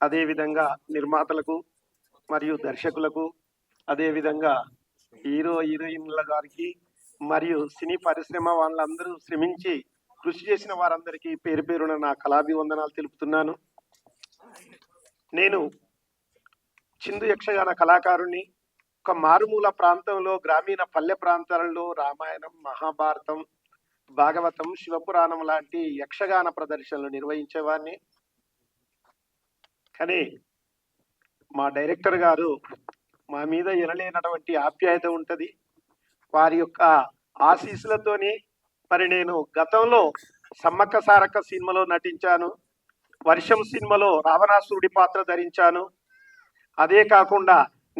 అదేవిధంగా నిర్మాతలకు మరియు దర్శకులకు, అదేవిధంగా హీరో హీరోయిన్ల గారికి మరియు సినీ పరిశ్రమ వాళ్ళందరూ శ్రమించి కృషి చేసిన వారందరికీ పేరు పేరున నా కళాభివందనాలు తెలుపుతున్నాను. నేను చిందు యక్షగాన కళాకారుణ్ణి. ఒక మారుమూల ప్రాంతంలో, గ్రామీణ పల్లె ప్రాంతాలలో రామాయణం, మహాభారతం, భాగవతం, శివపురాణం లాంటి యక్షగాన ప్రదర్శనలు నిర్వహించేవాడిని. కానీ మా డైరెక్టర్ గారు మా మీద ఎనలేనటువంటి ఆప్యాయత ఉంటుంది. వారి యొక్క ఆశీస్సులతోని మరి నేను గతంలో సమ్మక్క సారక్క సినిమాలో నటించాను. వర్షం సినిమాలో రావణాసురుడి పాత్ర ధరించాను. అదే కాకుండా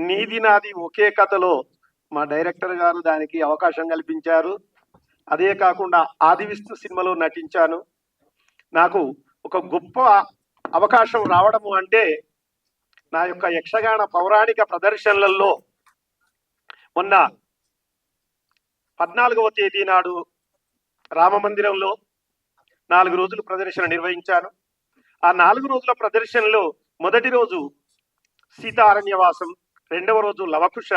నీది నాది ఒకే కథలో మా డైరెక్టర్ గారు దానికి అవకాశం కల్పించారు. అదే కాకుండా ఆది విష్ణు సినిమాలో నటించాను. నాకు ఒక గొప్ప అవకాశం రావడము అంటే నా యొక్క యక్షగాన పౌరాణిక ప్రదర్శనలలో మొన్న 14వ తేదీ నాడు రామమందిరంలో 4 రోజులు ప్రదర్శన నిర్వహించాను. ఆ 4 రోజుల ప్రదర్శనలో మొదటి రోజు సీతారణ్యవాసం, 2వ రోజు లవకుశ,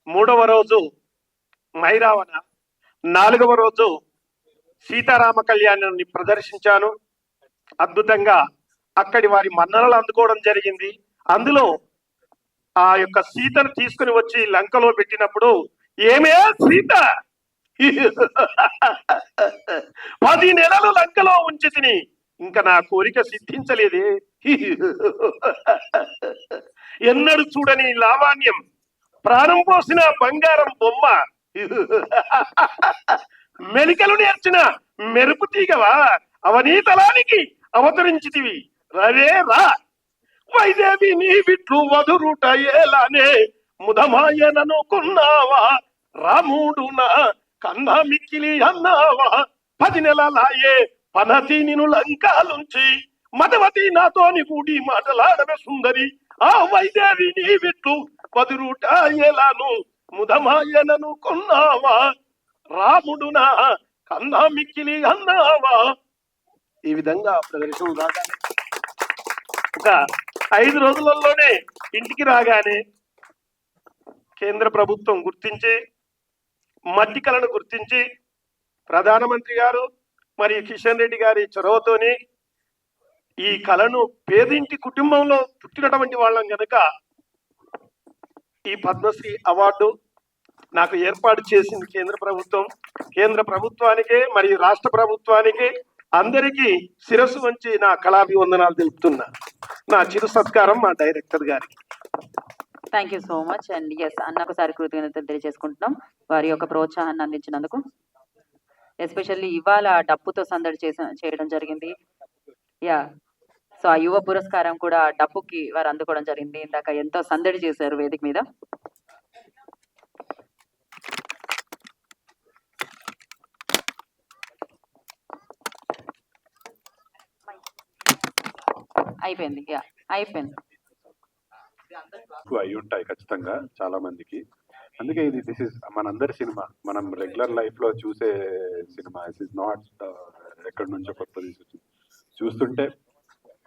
3వ రోజు మైరావణ, 4వ రోజు సీతారామ కళ్యాణాన్ని ప్రదర్శించాను. అద్భుతంగా అక్కడి వారి మన్ననలు అందుకోవడం జరిగింది. అందులో ఆ యొక్క సీతను తీసుకుని వచ్చి లంకలో పెట్టినప్పుడు, ఏమే సీత 10 నెలలు లంకలో ఉంచి తిని ఇంకా నా కోరిక సిద్ధించలేదే, ఎన్నడు చూడని లావాణ్యం, ప్రాణం పోసిన బంగారం బొమ్మ, మెలికలు నేర్చిన మెరుపు తీగవా, అవనీతలానికి అవతరించితివి, రవే రా వైదేవి నీ విట్లు వదురుట ఏలానే, ముదమాయననుకున్నావా, రాముడునా కన్నా మిక్కిలి అన్నావా, 10 నెలలాయే పనతి నిను లంకాలుంచి, మదవతి నాతోని కూడి మాటలాడవే సుందరి, ఆ వైదేవి నీ విట్లు వదురుట ఎలాను, ముదమాయననుకున్నావా, రాముడునా కన్నా మిక్కిలి అన్నావా. ఈ విధంగా ప్రదర్శన రాగానే ఒక 5 రోజులలోనే ఇంటికి రాగానే కేంద్ర ప్రభుత్వం గుర్తించి, మట్టి కళను గుర్తించి, ప్రధానమంత్రి గారు మరియు కిషన్ రెడ్డి గారి చొరవతోని ఈ కళను పేదింటి కుటుంబంలో పుట్టినటువంటి వాళ్ళం కనుక ఈ పద్మశ్రీ అవార్డు నాకు ఏర్పాటు చేసింది కేంద్ర ప్రభుత్వం. కేంద్ర ప్రభుత్వానికి మరియు రాష్ట్ర ప్రభుత్వానికి అందరికీ శిరస్సు వంచి నా కళాభివందనాలు తెలుపుతున్నా. నా చిరు సత్కారం మా డైరెక్టర్ గారికి. Thank you so much. And yes, అన్నొకసారి కృతజ్ఞతలు తెలియజేసుకుంటున్నాం వారి యొక్క ప్రోత్సాహాన్ని అందించినందుకు. ఎస్పెషల్లీ ఇవాళ డప్పుతో సందడి చేయడం జరిగింది. యా, సో ఆ యువ పురస్కారం కూడా డప్పుకి వారు అందుకోవడం జరిగింది. ఇందాక ఎంతో సందడి చేశారు వేదిక మీద. అయిపోయింది. యా, అయిపోయింది. అయి ఉంటాయి ఖచ్చితంగా చాలా మందికి. అందుకే ఇది దిస్ ఇస్ మనందరి సినిమా, మనం రెగ్యులర్ లైఫ్ లో చూసే సినిమా. ఇట్ ఇస్ నాట్ ఎక్కడి నుంచో కొత్తది చూస్తుంటే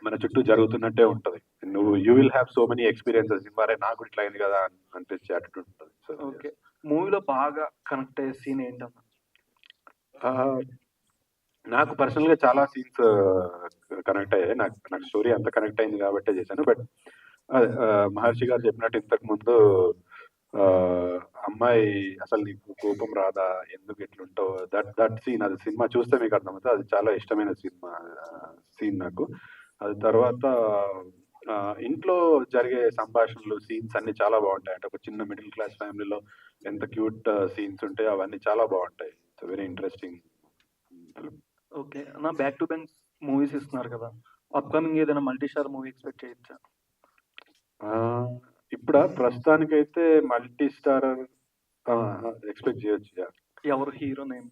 మన చుట్టూ జరుగుతున్నట్టే ఉంటది. నువ్వు you will have so many experiences. మరే నాకు ఇట్లా అయింది కదా అనిపించే అటెట్యూడ్ ఉంటుంది. ఓకే, మూవీలో బాగా కనెక్ట్ అయ్యే సీన్ ఏంటమ్మా? నాకు పర్సనల్ గా చాలా సీన్స్ కనెక్ట్ అయ్యాయి. నాకు స్టోరీ అంత కనెక్ట్ అయింది కాబట్టే చేశాను. బట్ మహర్షి గారు చెప్పినట్టు ఇంతకు ముందు అమ్మాయి అసలు నీకు కోపం రాదా, ఎందుకు ఎట్లుంటావు, దట్ సీన్, అది సినిమా చూస్తే మీకు అర్థమవుతుంది. అది చాలా ఇష్టమైన సీన్ నాకు. అది తర్వాత ఇంట్లో జరిగే సంభాషణలు, సీన్స్ అన్ని చాలా బాగుంటాయి. అంటే ఒక చిన్న మిడిల్ క్లాస్ ఫ్యామిలీలో ఎంత క్యూట్ సీన్స్ ఉంటాయి, అవన్నీ చాలా బాగుంటాయి. It's very interesting. ఓకే అన్న, బ్యాక్ టు బ్యాక్ మూవీస్ ఇస్తున్నారు కదా, అప్కమింగ్ ఏదైనా మల్టీ స్టార్ మూవీ ఎక్స్పెక్ట్ చేయొచ్చా? ఇప్పుడు ప్రస్తుతానికైతే మల్టీ స్టార్ ఎక్స్పెక్ట్ చేయొచ్చు. ఎవరు హీరో నేమ్?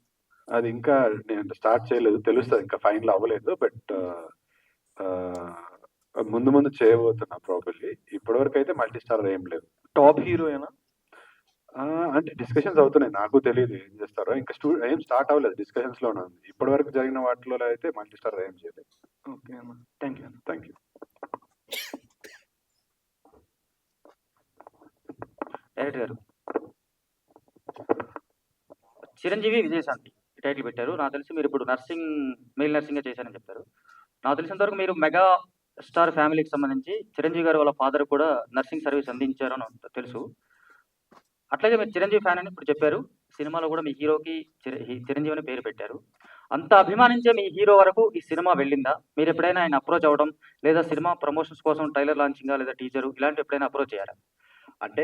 అది ఇంకా నేను స్టార్ట్ చేయలేదు, తెలుస్తుంది, ఇంకా ఫైనల్ అవ్వలేదు. బట్ ముందు ముందు చేయబోతున్నా ప్రాబబ్లీ. ఇప్పటి వరకు అయితే మల్టీ స్టార్ ఏం లేదు. టాప్ హీరోయేనా? అంటే డిస్కషన్స్ అవుతున్నాయి, నాకు తెలియదు ఏం చేస్తారో. ఇంకా ఏం స్టార్ట్ అవ్వలేదు, డిస్కషన్స్ లోనే ఉంది. ఇప్పటి వరకు జరిగిన వాటిలో అయితే మల్టీ స్టార్ ఏం చేయలేదు. ఓకే అన్న, thank you. Thank you. Director గారు, చిరంజీవి విజయశాంతి టైటిల్ పెట్టారు. నాకు తెలిసి మీరు ఇప్పుడు మెయిల్ నర్సింగ్గా చేశారని చెప్తారు. నాకు తెలిసినంత వరకు మీరు మెగా స్టార్ ఫ్యామిలీకి సంబంధించి చిరంజీవి గారు వాళ్ళ ఫాదర్ కూడా నర్సింగ్ సర్వీస్ అందించారు అని తెలుసు. అట్లాగే మీరు చిరంజీవి ఫ్యాన్ అని ఇప్పుడు చెప్పారు. సినిమాలో కూడా మీ హీరోకి చిరంజీవి అని పేరు పెట్టారు. అంత అభిమానించే మీ హీరో వరకు ఈ సినిమా వెళ్ళిందా? మీరు ఎప్పుడైనా ఆయన అప్రోచ్ అవ్వడం, లేదా సినిమా ప్రమోషన్స్ కోసం ట్రైలర్ లాంచింగా లేదా టీజరు ఇలాంటివి ఎప్పుడైనా అప్రోచ్ అయ్యారా? అంటే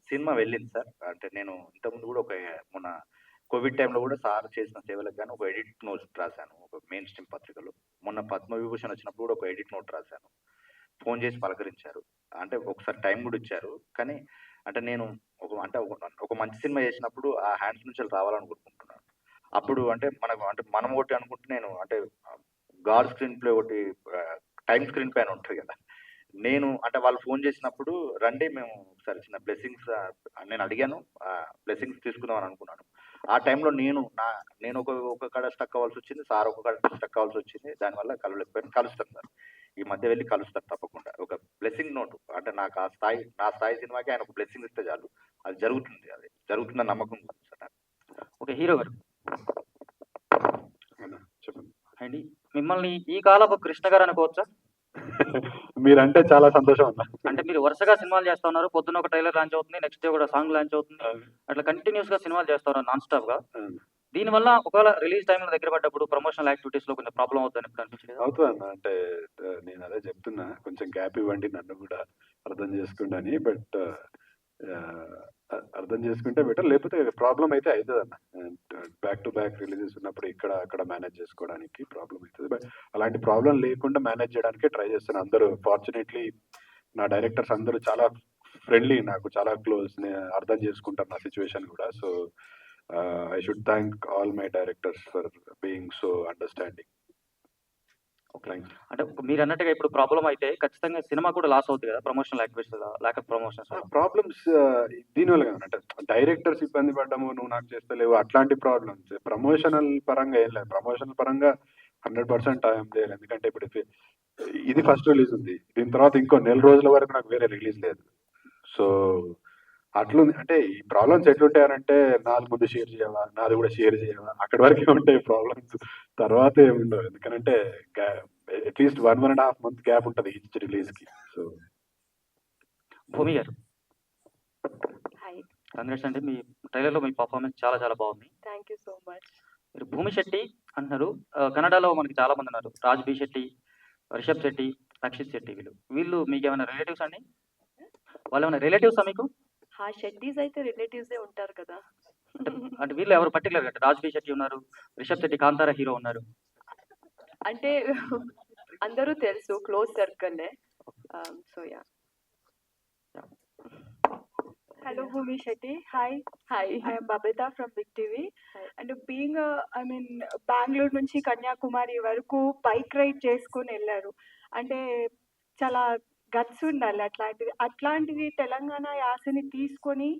సినిమా వెళ్ళింది సార్. అంటే నేను ఇంతకుముందు కూడా మొన్న కోవిడ్ టైంలో కూడా సార్ చేసిన సేవలకు గాను ఒక ఎడిట్ నోట్ రాశాను ఒక మెయిన్ స్ట్రీమ్ పత్రికలో. మొన్న పద్మవిభూషణ్ వచ్చినప్పుడు కూడా ఒక ఎడిట్ నోట్ రాశాను. ఫోన్ చేసి పలకరించారు. అంటే ఒకసారి టైం కూడా ఇచ్చారు. కానీ అంటే నేను ఒక మంచి సినిమా చేసినప్పుడు ఆ హ్యాండ్స్ నుంచి రావాలని కోరుకుంటున్నాను. అప్పుడు అంటే మనం ఒకటి అనుకుంటే నేను అంటే గాడ్ స్క్రీన్ ప్లే ఒకటి టైం స్క్రీన్ ప్లే అని ఉంటుంది కదా. నేను అంటే వాళ్ళు ఫోన్ చేసినప్పుడు రండి మేము ఒకసారి చిన్న బ్లెస్సింగ్స్ నేను అడిగాను. బ్లెస్సింగ్స్ తీసుకుందామని అనుకున్నాను. ఆ టైంలో నేను ఒక కాడ స్టక్ అవ్వాల్సి వచ్చింది. సార్ ఒక కాడ స్టక్ అవ్వాల్సి వచ్చింది. దానివల్ల కలవలేకపోయాను. కలుస్తాను సార్. ఈ మధ్య వెళ్ళి కలుస్తాను తప్పకుండా. ఒక బ్లెస్సింగ్ నోటు అంటే నాకు నా స్థాయి సినిమాకి ఆయన ఒక బ్లెస్సింగ్ ఇస్తే చాలు. అది జరుగుతుందని నమ్మకం ఉంది సార్ నాకు. ఓకే, హీరో గారు చెప్పండి. అండి, మిమ్మల్ని ఈ కాలపు కృష్ణ గారు అనుకోవచ్చా? మీరంటే చాలా సంతోషం అన్న. అంటే మీరు వరుసగా సినిమాలు చేస్తా ఉన్నారు. పొద్దున్న ఒక ట్రైలర్ లాంచ్ అవుతుంది, నెక్స్ట్ డే కూడా సాంగ్ లాంచ్ అవుతుంది, అట్లా కంటిన్యూస్ గా సినిమాలు చేస్తా ఉన్నారు నాన్ స్టాప్ గా. దీనివల్ల ఒకవేళ రిలీజ్ టైంలో దగ్గర పడ్డప్పుడు ప్రమోషనల్ యాక్టివిటీస్ లో కొంచెం ప్రాబ్లం అవుతుందని ఇప్పుడు అనిపించలేదు? అవుతుంది అన్న. అంటే నేను అదే చెప్తున్నా, కొంచెం గ్యాప్ ఇవ్వండి, నన్ను కూడా అర్థం చేసుకుంటాని. బట్ అర్థం చేసుకుంటే బెటర్, లేకపోతే ప్రాబ్లం అయితే అవుతుంది అన్న. బ్యాక్ టు బ్యాక్ రిలీజెస్ ఉన్నప్పుడు అక్కడ మేనేజ్ చేసుకోవడానికి ప్రాబ్లం అవుతుంది. బట్ అలాంటి ప్రాబ్లం లేకుండా మేనేజ్ చేయడానికి ట్రై చేస్తాను. అందరూ ఫార్చునేట్లీ నా డైరెక్టర్స్ అందరూ చాలా ఫ్రెండ్లీ, నాకు చాలా క్లోజ్, అర్థం చేసుకుంటారు నా సిచ్యువేషన్ కూడా. So I should thank all my directors for being so understanding. అంటే మీరు అన్నట్టుగా ఇప్పుడు ప్రాబ్లం అయితే ఖచ్చితంగా సినిమా కూడా లాస్ అవుతుంది కదా, promotional activities lack of promotions problems దీనివల్ల అంటే డైరెక్టర్స్ ఇబ్బంది పడ్డము, నువ్వు నాకు చేస్తలేవు, అట్లాంటి ప్రాబ్లమ్స్. ప్రమోషనల్ పరంగా ఏం లేదు. ప్రమోషనల్ పరంగా 100% టైం లేదు. ఎందుకంటే ఇప్పుడు ఇది ఫస్ట్ రిలీజ్ ఉంది, దీని తర్వాత ఇంకో నెల రోజుల వరకు నాకు వేరే రిలీజ్ లేదు. సో అట్లుంది. అంటే ఈ ప్రాబ్లమ్స్ ఎట్లుంటాయనంటే, నాది ముందు షేర్ చేయవా, నాది కూడా షేర్ చేయవా, అక్కడి వరకే ఉంటాయి ప్రాబ్లమ్స్. తర్వాత ఏముండవు. ఎందుకంటే అట్లీస్ట్ 1.5 month గ్యాప్ ఉంటుంది ఈచ్ రిలీజ్ కి. సో భూమి గారు, హాయ్, కంగ్రాట్స్ అండి. మీ ట్రైలర్ లో మీ పర్ఫార్మెన్స్ చాలా చాలా బాగుంది. Thank you so much. మీరు భూమి శెట్టి అంటున్నారు. కన్నడలో మనకి చాలా మంది ఉన్నారు. రాజ్ బి శెట్టి, రిషబ్ శెట్టి, రక్షిత్ శెట్టి. వీళ్ళు మీకు ఏమైనా రిలేటివ్స్ అండి? వాళ్ళు ఏమైనా రిలేటివ్సా మీకు? షెట్టీస్ అయితే రిలేటివ్సే ఉంటారు కదా. అంటే వీళ్ళు ఎవరు పర్టికులర్ అంటే రాజ్ బి శెట్టి ఉన్నారు, రిషబ్ శెట్టి కాంతారా హీరో ఉన్నారు. అంటే అందరూ తెలుసు, క్లోజ్ సర్కిల్లే. So yeah. Hello, Bhumi Shetty. Hi. Hi. I am Babita from Big TV. Hi. And being Bengaluru నుంచి కన్యాకుమారి వరకు బైక్ రైడ్ చేసుకొని వెళ్ళారు. అంటే చాలా గట్స్ ఉండాలి. అట్లాంటిది తెలంగాణ యాసని తీసుకొని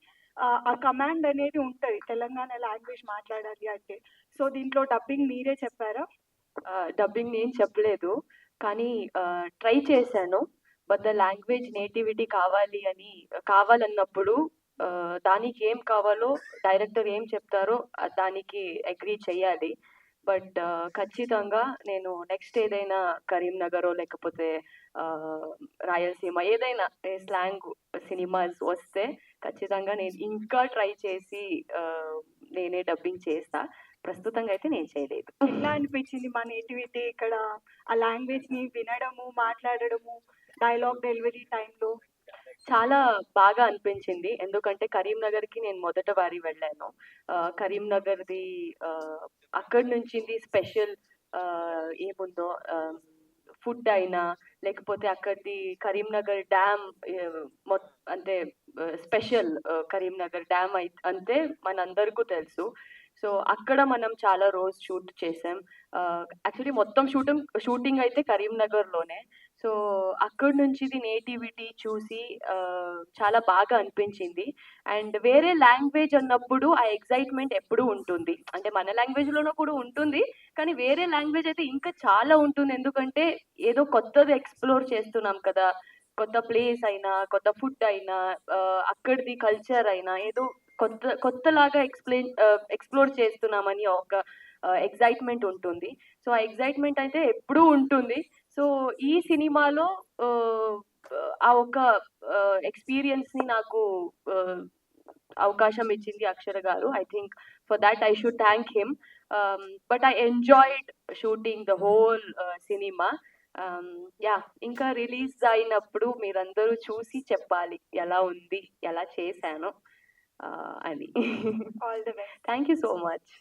ఆ కమాండ్ అనేది ఉంటుంది తెలంగాణ లాంగ్వేజ్ మాట్లాడాలి అంటే. సో దీంట్లో డబ్బింగ్ మీరే చెప్పారా? డబ్బింగ్ నేను చెప్పలేదు, కానీ ట్రై చేశాను. బట్ ద లాంగ్వేజ్ నేటివిటీ కావాలన్నప్పుడు దానికి ఏం కావాలో డైరెక్టర్ ఏం చెప్తారో దానికి అగ్రీ చేయాలి. బట్ ఖచ్చితంగా నేను నెక్స్ట్ ఏదైనా కరీంనగర్ లేకపోతే రాయలసీమ ఏదైనా స్లాంగ్ సినిమాస్ వస్తే ఖచ్చితంగా నేను ఇంకా ట్రై చేసి నేనే డబ్బింగ్ చేస్తా. ప్రస్తుతంగా అయితే నేను చేయలేదు. ఎలా అనిపించింది మా నేటివిటీ ఇక్కడ ఆ లాంగ్వేజ్ ని వినడము, మాట్లాడడము, డైలాగ్ డెలివరీ టైంలో? చాలా బాగా అనిపించింది. ఎందుకంటే కరీంనగర్కి నేను మొదట వారి వెళ్ళాను. కరీంనగర్ది అక్కడి నుంచి స్పెషల్ ఏముందో ఫుడ్ అయినా లేకపోతే అక్కడిది కరీంనగర్ డ్యామ్ అంటే స్పెషల్ కరీంనగర్ డ్యామ్ అంటే మనందరికీ తెలుసు. సో అక్కడ మనం చాలా రోజు షూట్ చేసాం. యాక్చువల్లీ మొత్తం షూటింగ్ అయితే కరీంనగర్లోనే. సో అక్కడి నుంచి నేటివిటీ చూసి చాలా బాగా అనిపించింది. అండ్ వేరే లాంగ్వేజ్ అన్నప్పుడు ఆ ఎక్సైట్మెంట్ ఎప్పుడూ ఉంటుంది. అంటే మన లాంగ్వేజ్లోనూ కూడా ఉంటుంది, కానీ వేరే లాంగ్వేజ్ అయితే ఇంకా చాలా ఉంటుంది. ఎందుకంటే ఏదో కొత్తది ఎక్స్ప్లోర్ చేస్తున్నాం కదా. కొత్త ప్లేస్ అయినా, కొత్త ఫుడ్ అయినా, అక్కడిది కల్చర్ అయినా ఏదో కొత్తలాగా ఎక్స్‌ప్లోర్ చేస్తున్నామని ఒక ఎక్సైట్‌మెంట్ ఉంటుంది. సో, ఆ ఎక్సైట్‌మెంట్ అయితే ఎప్పుడూ ఉంటుంది. సో, ఈ సినిమాలో ఆ ఒక ఎక్స్‌పీరియన్స్‌ని నాకు అవకాశం ఇచ్చింది Akshara garu. I think for thought I should thank him. But I enjoyed shooting the whole cinema. Yeah! ఇంకా రిలీజ్ అయినప్పుడు మీరందరూ చూసి చెప్పాలి ఎలా ఉంది, ఎలా చేశాను అని. All the best. Thank you so much.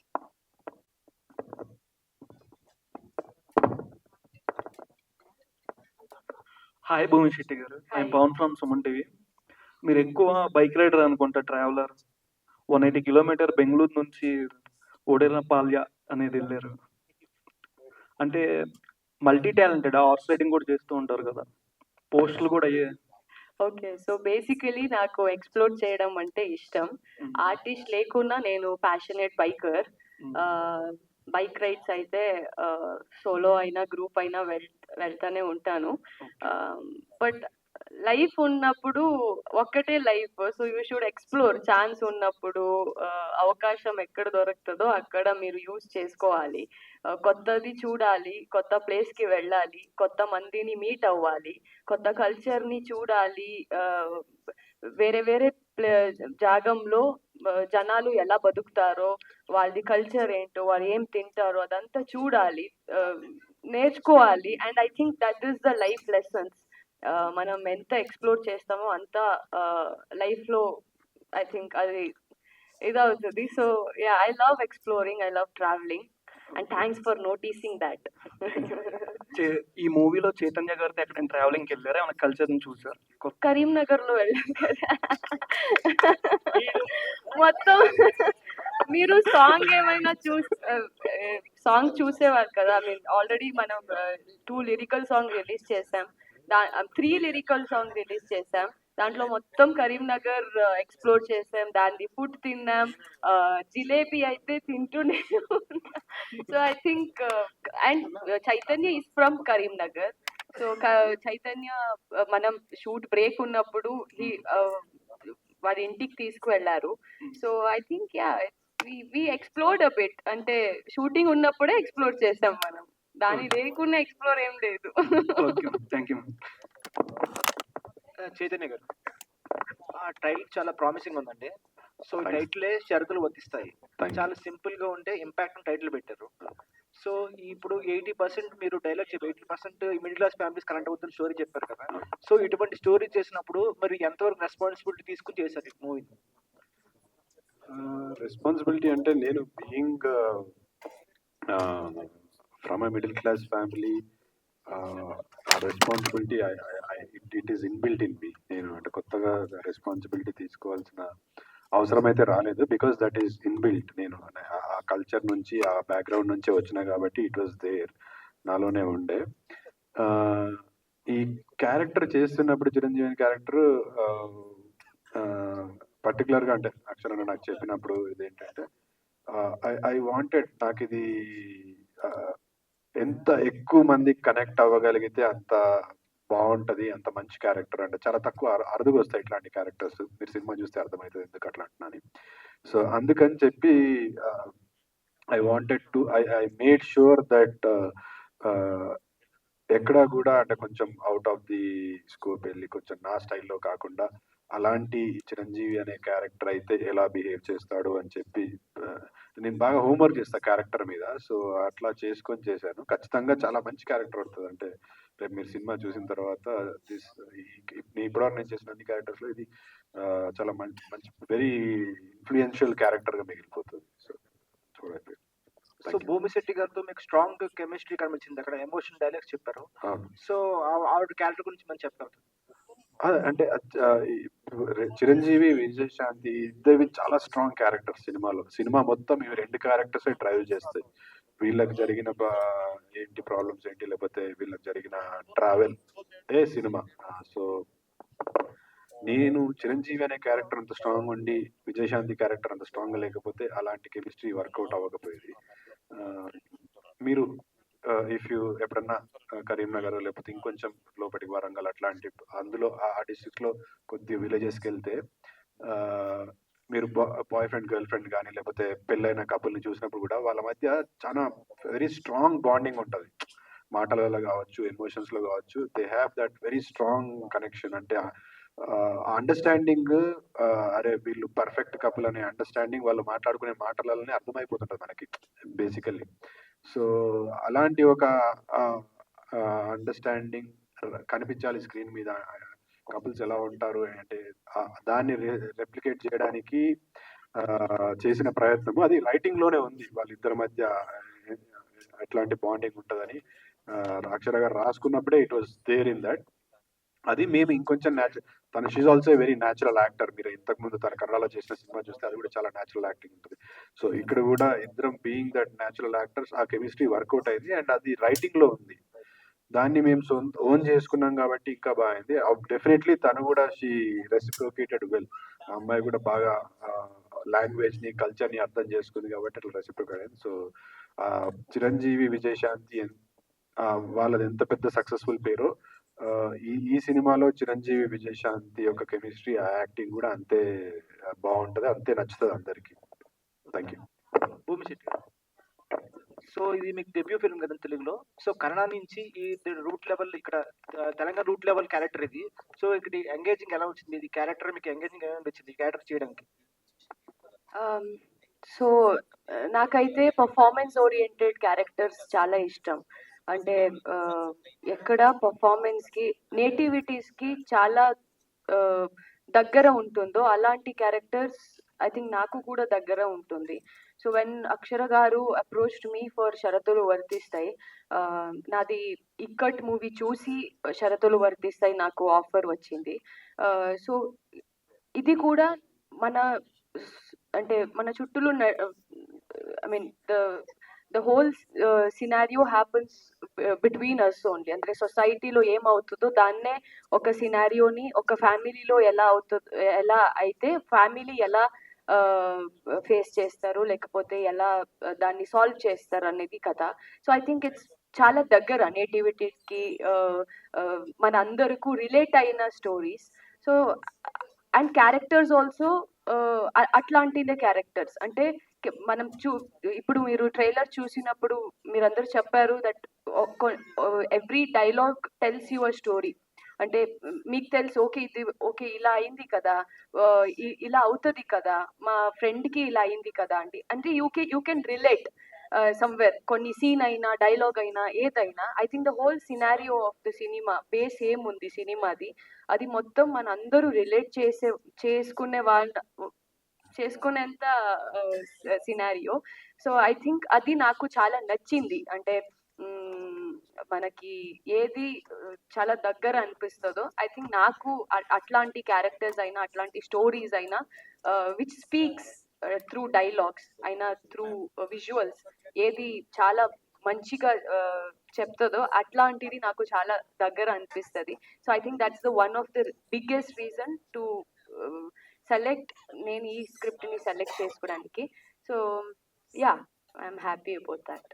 Hi Bhoomi Shetty garu, I'm Hi. Pavan from Suman TV. మీరు ఎక్కువ బైక్ రైడర్ అనుకుంటా, ట్రావెలర్. 180 కిలోమీటర్ బెంగళూరు నుంచి ఓడెరపాల్య అనేది వెళ్ళారు. అంటే మల్టీ టాలెంటెడ్, హార్స్ రైడింగ్ కూడా చేస్తూ ఉంటారు కదా, పోస్టులు కూడా అయ్యాయి. ఓకే. సో, బేసికలీ నాకు ఎక్స్‌ప్లోర్ చేయడం అంటే ఇష్టం. ఆర్టిస్ట్ లేకున్నా నేను ప్యాషనేట్ బైకర్. బైక్ రైడ్స్ అయితే సోలో అయినా, గ్రూప్ అయినా వెళ్తానే ఉంటాను. బట్ లైఫ్ ఉన్నప్పుడు ఒక్కటే life. So, you should explore. Chance ఉన్నప్పుడు అవకాశం ఎక్కడ దొరుకుతదో అక్కడ మీరు యూజ్ చేసుకోవాలి. కొత్తది చూడాలి, కొత్త ప్లేస్‌కి వెళ్ళాలి, కొత్త మందిని మీట్ అవ్వాలి, కొత్త కల్చర్‌ని చూడాలి. వేరే వేరే జాగంలో జనాలు ఎలా బతుకుతారో, వాళ్ళది కల్చర్ ఏంటో, వాళ్ళు ఏం తింటారో అదంతా చూడాలి, నేర్చుకోవాలి. And I think that is the life lessons. మనం ఎంత ఎక్స్‌ప్లోర్ చేస్తామో అంత లైఫ్‌లో ఐ థింక్ అది ఇదవుతది. So, yeah! I love exploring, I love travelling and thanks for noticing that. ఈ మూవీలో చైతన్య గారితో ఎక్కడైనా ట్రావెలింగ్కి వెళ్ళారా? ఏమైనా కల్చర్ని చూసారు? కరీంనగర్‌లో వెళ్ళాం కదా! మొత్తం మీరు సాంగ్ ఏమైనా సాంగ్ చూసేవారు కదా! ఐ మీన్ ఆల్రెడీ మనం 2 లిరికల్ సాంగ్ రిలీజ్ చేసాం. 3 లిరికల్ సాంగ్ రిలీజ్ చేసాం. దాంట్లో మొత్తం కరీంనగర్ ఎక్స్‌ప్లోర్ చేసాం. దానిది ఫుడ్ తిన్నాం. జిలేబీ అయితే తింటూనే ఉన్నా. So, I think and Chaitanya is from Karimnagar. So, Chaitanya మనం షూట్ బ్రేక్ ఉన్నప్పుడు వారి ఇంటికి తీసుకువెళ్లారు. So, I think yeah! We explored a bit. అంటే షూటింగ్ ఉన్నప్పుడే ఎక్స్‌ప్లోర్ చేసాం మనం. దాని లేకున్నా ఎక్స్‌ప్లోర్ ఏం లేదు. Okay, thank you. చైతన్య గారు, ఆ టైటిల్ చాలా ప్రామిసింగ్ ఉందండి. So Thanks. టైటిలే షరతులు వర్తిస్తాయి. Thank you. చాలా సింపుల్ గా ఉంటే ఇంపాక్ట్ టైటిల్ పెట్టారు. సో ఇప్పుడు 80% మీరు డైలాగ్ చెప్పారు, 80% మిడిల్ క్లాస్ ఫ్యామిలీస్ కనెక్ట్ అవుతున్న స్టోరీ చెప్పారు కదా. సో ఇటువంటి స్టోరీ చేసినప్పుడు మరి ఎంతవరకు రెస్పాన్సిబిలిటీ తీసుకుని చేశారు ఈ మూవీ? రెస్పాన్సిబిలిటీ అంటే నేను being from a middle class family, ఆ responsibility it is inbuilt in me. నేను అంటే కొత్తగా రెస్పాన్సిబిలిటీ తీసుకోవాల్సిన అవసరం అయితే రాలేదు, బికాస్ దట్ ఈస్ ఇన్బిల్ట్. నేను ఆ కల్చర్ నుంచి, ఆ బ్యాక్గ్రౌండ్ నుంచి వచ్చినా కాబట్టి ఇట్ వాస్ దేర్, నాలోనే ఉండే. ఈ క్యారెక్టర్ చేస్తున్నప్పుడు, చిరంజీవి క్యారెక్టర్ పర్టికులర్గా అంటే అక్షరాన్ని నాకు చెప్పినప్పుడు ఇదేంటంటే, ఐ వాంటెడ్, నాకు ఇది ఎంత ఎక్కువ మంది కనెక్ట్ అవ్వగలిగితే అంత బాగుంటది, అంత మంచి క్యారెక్టర్. అంటే చాలా తక్కువ అరుదుగా వస్తాయి ఇట్లాంటి క్యారెక్టర్స్. మీరు సినిమా చూస్తే అర్థమవుతుంది ఎందుకు అట్లా అంటున్నాను. సో అందుకని చెప్పి I wanted to I made sure that ఎక్కడా కూడా అంటే కొంచెం అవుట్ ఆఫ్ ది స్కోప్ వెళ్ళి కొంచెం నా స్టైల్లో కాకుండా అలాంటి చిరంజీవి అనే క్యారెక్టర్ అయితే ఎలా బిహేవ్ చేస్తాడు అని చెప్పి నేను బాగా హోంవర్క్ చేస్తా క్యారెక్టర్ మీద. సో అట్లా చేసుకొని చేశాను. ఖచ్చితంగా చాలా మంచి క్యారెక్టర్ అవుతుంది. అంటే రేపు మీరు సినిమా చూసిన తర్వాత ఇప్పటివరకు నేను చేసిన అన్ని క్యారెక్టర్స్లో ఇది చాలా మంచి మంచి వెరీ ఇన్ఫ్లుయెన్షియల్ క్యారెక్టర్గా మిగిలిపోతుంది. సో చూడండి. సో భూమిశెట్టి గారితో మీకు స్ట్రాంగ్ కెమిస్ట్రీ కనిపించింది, అక్కడ ఎమోషన్ డైలాగ్స్ చెప్పారు. సో ఆవిడ క్యారెక్టర్ గురించి మనం చెప్పారు. అంటే చిరంజీవి, విజయశాంతి ఇద్దరివి చాలా స్ట్రాంగ్ క్యారెక్టర్స్ సినిమాలో. సినిమా మొత్తం ఇవి 2 క్యారెక్టర్స్ డ్రైవ్ చేస్తాయి. వీళ్ళకి జరిగిన ఏంటి ప్రాబ్లమ్స్ ఏంటి, లేకపోతే వీళ్ళకి జరిగిన ట్రావెల్ సినిమా. సో నేను చిరంజీవి అనే క్యారెక్టర్ అంత స్ట్రాంగ్ ఉండి విజయశాంతి క్యారెక్టర్ అంత స్ట్రాంగ్ లేకపోతే అలాంటి కెమిస్ట్రీ వర్కౌట్ అవ్వకపోయేది. మీరు ఇఫ్ యూ ఎప్పుడన్నా కరీంనగర్ లేకపోతే ఇంకొంచెం లోపలికి వరంగల్ అట్లాంటి అందులో ఆ డిస్ట్రిక్ట్స్లో కొద్ది విలేజెస్కి వెళ్తే మీరు బాయ్ ఫ్రెండ్ గర్ల్ ఫ్రెండ్ కానీ లేకపోతే పెళ్ళైన కపుల్ని చూసినప్పుడు కూడా వాళ్ళ మధ్య చాలా వెరీ స్ట్రాంగ్ బాండింగ్ ఉంటుంది. మాటలలో కావచ్చు, ఎమోషన్స్లో కావచ్చు, they have that very strong connection. అంటే అండర్స్టాండింగ్, అరే వీళ్ళు పర్ఫెక్ట్ కపుల్ అనే అండర్స్టాండింగ్ వాళ్ళు మాట్లాడుకునే మాటలలోనే అర్థమైపోతుంటుంది మనకి బేసికల్లీ. సో అలాంటి ఒక అండర్స్టాండింగ్ కనిపించాలి స్క్రీన్ మీద. కపుల్స్ ఎలా ఉంటారు అంటే దాన్ని రెప్లికేట్ చేయడానికి చేసిన ప్రయత్నము అది రైటింగ్ లోనే ఉంది. వాళ్ళిద్దరి మధ్య ఎట్లాంటి బాండింగ్ ఉంటుందని అక్షర గారు రాసుకున్నప్పుడే it was there in that. అది మేము ఇంకొంచెం తను she's also very natural actor. మీరు ఇంతకుముందు తన కన్నడలో చేసిన సినిమా చూస్తే అది కూడా చాలా న్యాచురల్ యాక్టింగ్ ఉంటుంది. సో ఇక్కడ కూడా ఇద్దరం బీయింగ్ దట్ న్యాచురల్ యాక్టర్స్ ఆ కెమిస్ట్రీ వర్కౌట్ అయింది అండ్ అది రైటింగ్ లో ఉంది. దాన్ని మేము ఓన్ చేసుకున్నాం కాబట్టి ఇంకా బాగుంది. డెఫినెట్లీ తను కూడా షీ రెసిప్రోకేటెడ్ వెల్. ఆ అమ్మాయి కూడా బాగా లాంగ్వేజ్ ని కల్చర్ ని అర్థం చేసుకుంది కాబట్టి అట్లా రెసిప్రోకేట్ అయింది. సో చిరంజీవి విజయశాంతి వాళ్ళది ఎంత పెద్ద సక్సెస్ఫుల్ పేరో ఈ సినిమాలో చిరంజీవి విజయశాంతి యొక్క కెమిస్ట్రీ, ఆ యాక్టింగ్ కూడా అంతే బాగుంటది, అంతే నచ్చుతుంది అందరికి. Thank you. భూమిశెట్టి, సో ఇది మీకు డెబ్యూ ఫిల్మ్ కదా తెలుగులో. సో కన్నడ నుంచి ఈ రూట్ లెవెల్ ఇక్కడ తెలంగాణ రూట్ లెవెల్ క్యారెక్టర్ ఇది. సో ఇక్కడ ఎంగేజింగ్ ఎలా వచ్చింది? ఇది క్యారెక్టర్ మీకు ఎంగేజింగ్ ఎలా అనిపించింది ఈ క్యారెక్టర్ చేయడానికి? సో నాకైతే పర్ఫార్మెన్స్ ఓరియంటెడ్ క్యారెక్టర్స్ చాలా ఇష్టం. అంటే ఎక్కడ పర్ఫార్మెన్స్కి నేటివిటీస్కి చాలా దగ్గర ఉంటుందో అలాంటి క్యారెక్టర్స్ ఐ థింక్ నాకు కూడా దగ్గర ఉంటుంది. సో వెన్ అక్షర గారు అప్రోచ్డ్ మీ ఫర్ షరతులు వర్తిస్తాయి, నాది ఇక్కట్ మూవీ చూసి షరతులు వర్తిస్తాయి నాకు ఆఫర్ వచ్చింది. సో ఇది కూడా మన అంటే మన చుట్టూ I mean the whole scenario happens between us only. అంటే సొసైటీలో ఏమవుతుందో దాన్నే ఒక సినారియోని ఒక ఫ్యామిలీలో ఎలా అవుతుందో, ఎలా అయితే ఫ్యామిలీ ఎలా ఫేస్ చేస్తారు లేకపోతే ఎలా దాన్ని సాల్వ్ చేస్తారు అనేది కథ. సో ఐ థింక్ ఇట్స్ చాలా దగ్గర నేటివిటీకి మన అందరికీ రిలేట్ అయిన stories. So and characters also అట్లాంటిదే క్యారెక్టర్స్. అంటే మనం ఇప్పుడు మీరు ట్రైలర్ చూసినప్పుడు మీరందరూ చెప్పారు that every dialogue tells your story. అంటే మీకు తెలుసు ఓకే ఇది ఓకే ఇలా అయింది కదా, ఇలా అవుతుంది కదా, మా ఫ్రెండ్కి ఇలా అయింది కదా అండి. అంటే యూ కెన్ రిలేట్ సమ్వేర్. కొన్ని సీన్ అయినా డైలాగ్ అయినా ఏదైనా I think the whole scenario of the cinema base ఏముంది సినిమాది అది మొత్తం మన అందరూ రిలేట్ చేసుకునేంత సినారియో. సో ఐ థింక్ అది నాకు చాలా నచ్చింది. అంటే మనకి ఏది చాలా దగ్గర అనిపిస్తుందో ఐ థింక్ నాకు అట్లాంటి క్యారెక్టర్స్ అయినా అట్లాంటి స్టోరీస్ అయినా విచ్ స్పీక్స్ త్రూ డైలాగ్స్ అయినా త్రూ విజువల్స్ ఏది చాలా మంచిగా చెప్తుందో అట్లాంటిది నాకు చాలా దగ్గర అనిపిస్తుంది. So I think that's the one of the biggest reason to select నేను ఈ స్క్రిప్ట్ని సెలెక్ట్ చేసుకోవడానికి. So yeah I'm happy about that.